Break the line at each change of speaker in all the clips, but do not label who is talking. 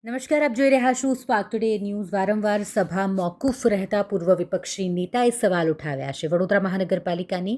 નમસ્કાર, આપ જોઈ રહ્યા છો સ્પાર્ક ટુડે ન્યૂઝ. વારંવાર સભા મોકૂફ રહેતા પૂર્વ વિપક્ષી નેતાએ સવાલ ઉઠાવ્યા છે. વડોદરા મહાનગરપાલિકાની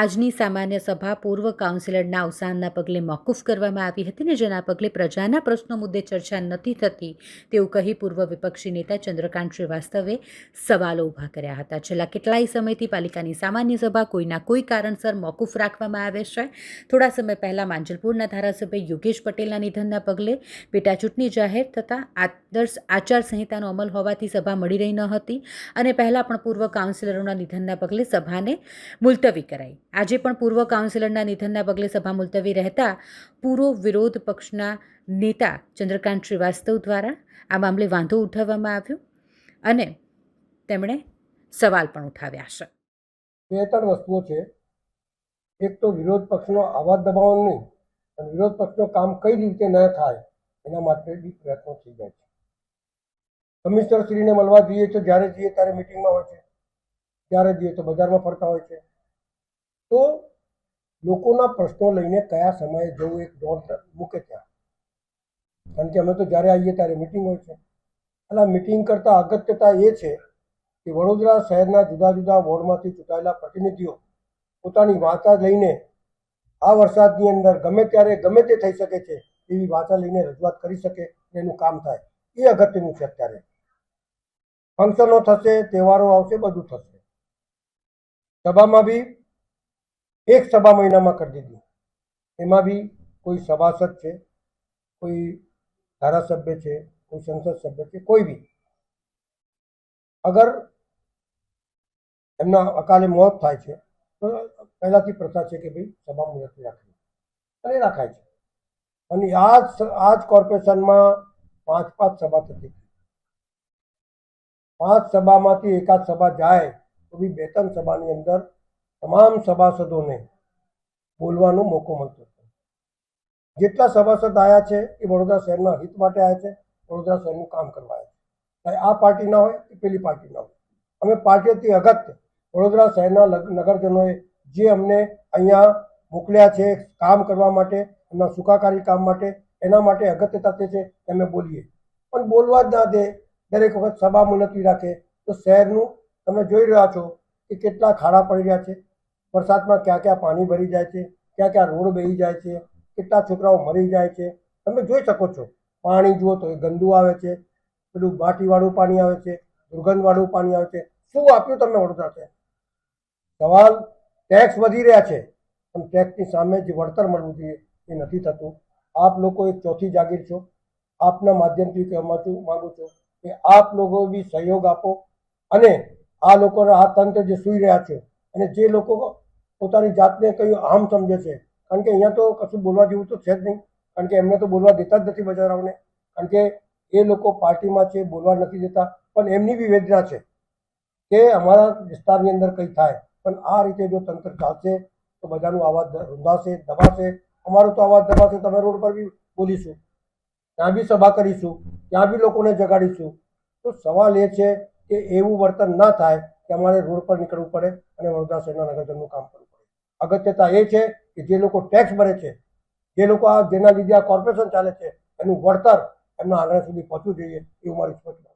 આજની સામાન્ય સભા પૂર્વ કાઉન્સિલરના અવસાનના પગલે મોકૂફ કરવામાં આવી હતી ને જેના પગલે પ્રજાના પ્રશ્નો મુદ્દે ચર્ચા નથી થતી તેવું કહી પૂર્વ વિપક્ષી નેતા ચંદ્રકાંત શ્રીવાસ્તવે સવાલો ઊભા કર્યા હતા. છેલ્લા કેટલાય સમયથી પાલિકાની સામાન્ય સભા કોઈના કોઈ કારણસર મોકૂફ રાખવામાં આવે છે. થોડા સમય પહેલાં માંજલપુરના ધારાસભ્ય યોગેશ પટેલના નિધનના પગલે પેટા ચૂંટણી જાહેર થતાં આદર્શ આચારસંહિતાનો અમલ હોવાથી સભા મળી રહી ન હતી અને પહેલાં પણ પૂર્વ કાઉન્સિલરોના નિધનના પગલે સભાને મુલતવી કરાઈ. આજે પણ પૂર્વ કાઉન્સિલરના નિધનના પગલે સભા મુલતવી રહેતા પૂર્વ વિરોધ પક્ષના નેતા ચંદ્રકાંત શ્રીવાસ્તવ દ્વારા આ મામલે વાંધો ઉઠાવવામાં આવ્યો અને તેમણે સવાલ પણ ઉઠાવ્યા છે.
બે ત્રણ વસ્તુઓ છે. એક તો વિરોધ પક્ષનો અવાજ દબાવવાનો નહીં અને વિરોધ પક્ષનું કામ કઈ રીતે ન થાય એના માટે બી પ્રયત્નો થઈ જાય છે. કમિશનરશ્રીને મળવા જઈએ તો જ્યારે જઈએ ત્યારે મિટિંગમાં હોય છે, જ્યારે જઈએ તો બજારમાં ફરતા હોય છે. તો લોકોના પ્રશ્નો લઈને કયા સમયે જવું એક દોડ મૂકે ત્યાં, કારણ કે અમે તો જ્યારે આવીએ ત્યારે મિટિંગ હોય છે. અને આ મિટિંગ કરતાં અગત્યતા એ છે કે વડોદરા શહેરના જુદા જુદા વોર્ડમાંથી ચૂંટાયેલા પ્રતિનિધિઓ પોતાની વાર્તા લઈને આ વરસાદની અંદર ગમે ત્યારે ગમે તે થઈ શકે છે એવી વાર્તા લઈને રજૂઆત કરી શકે અને એનું કામ થાય, એ અગત્યનું છે. અત્યારે ફંક્શનો થશે, તહેવારો આવશે, બધું થશે. સભામાં બી એક સભા મહિનામાં કરી દીધી. એમાં બી કોઈ સભાસદ છે, કોઈ ધારાસભ્ય છે, કોઈ સંસદ સભ્ય છે, કોઈ બી અગર એમના અકાલે મોત થાય છે તો પહેલાંથી પ્રથા છે કે ભાઈ સભા મુલતવી રાખવી અને રાખાય છે. અને આ જ કોર્પોરેશનમાં 5 સભા થતી. 5 સભામાંથી એકાદ સભા જાય તો બી 2-3 સભાની અંદર તમામ સભાસદોને બોલવાનો મોકો મળતો હતો. જેટલા સભાસદ આવ્યા છે એ વડોદરા શહેરના હિત માટે આવ્યા છે, વડોદરા શહેરનું કામ કરવા આવ્યા છે. આ પાર્ટી ના હોય કે પેલી પાર્ટી ના હોય, અમે પાર્ટીથી અગત્ય વડોદરા શહેરના નગરજનોએ જે અમને અહીંયા મોકલ્યા છે કામ કરવા માટે, એમના સુખાકારી કામ માટે, એના માટે અગત્યતા તે છે કે અમે બોલીએ. પણ બોલવા જ ના દે, દરેક વખત સભા મુલતવી રાખે તો શહેરનું તમે જોઈ રહ્યા છો કે કેટલા ખાડા પડી રહ્યા છે. વરસાદમાં ક્યાં ક્યાં પાણી ભરી જાય છે, ક્યાં ક્યાં રોડ બેસી જાય છે, કેટલા છોકરાઓ મરી જાય છે. તમે જોઈ શકો છો. પાણી જુઓ તો એ ગંદુ આવે છે, પેલું માટીવાળું પાણી આવે છે, દુર્ગંધવાળું પાણી આવે છે. શું આપ્યું તમે વડોદરા શહેર? સવાલ ટેક્સ વધી રહ્યા છે પણ ટેક્સની સામે જે વળતર મળવું જોઈએ એ નથી થતું. આપ લોકો એક ચોથી જાગીર છો. આપના માધ્યમથી કહેવા માંગુ છું કે આપ લોકો બી સહયોગ આપો અને આ લોકોના આ તંત્ર જે સૂઈ રહ્યા છે અને જે લોકો પોતાની જાતને કઈ આમ સમજે છે, કારણ કે અહીંયા તો કશું બોલવા જેવું તો છે જ નહીં, કારણ કે એમને તો બોલવા દેતા જ નથી બજારાઓને, કારણ કે એ લોકો પાર્ટીમાં છે, બોલવા નથી દેતા. પણ એમની બી વેદના છે કે અમારા વિસ્તારની અંદર કંઈ થાય. પણ આ રીતે જો તંત્ર ચાલશે તો બધાનો અવાજ રૂંધાશે, દબાશે. અમારો તો અવાજ દબાશે તો અમે રોડ પર બી બોલીશું, ત્યાં બી સભા કરીશું, ત્યાં બી લોકોને જગાડીશું. તો સવાલ એ છે કે એવું વર્તન ના થાય કે અમારે રોડ પર નીકળવું પડે અને વડોદરા શહેરના નગરજનનું કામ કરવું પડે. અગત્યતા એ છે કે જે લોકો ટેક્સ ભરે છે, જે લોકો જેના લીધે આ કોર્પોરેશન ચાલે છે, એનું વળતર એમના આંગણા સુધી પહોંચવું જોઈએ એવું મારી સ્પષ્ટ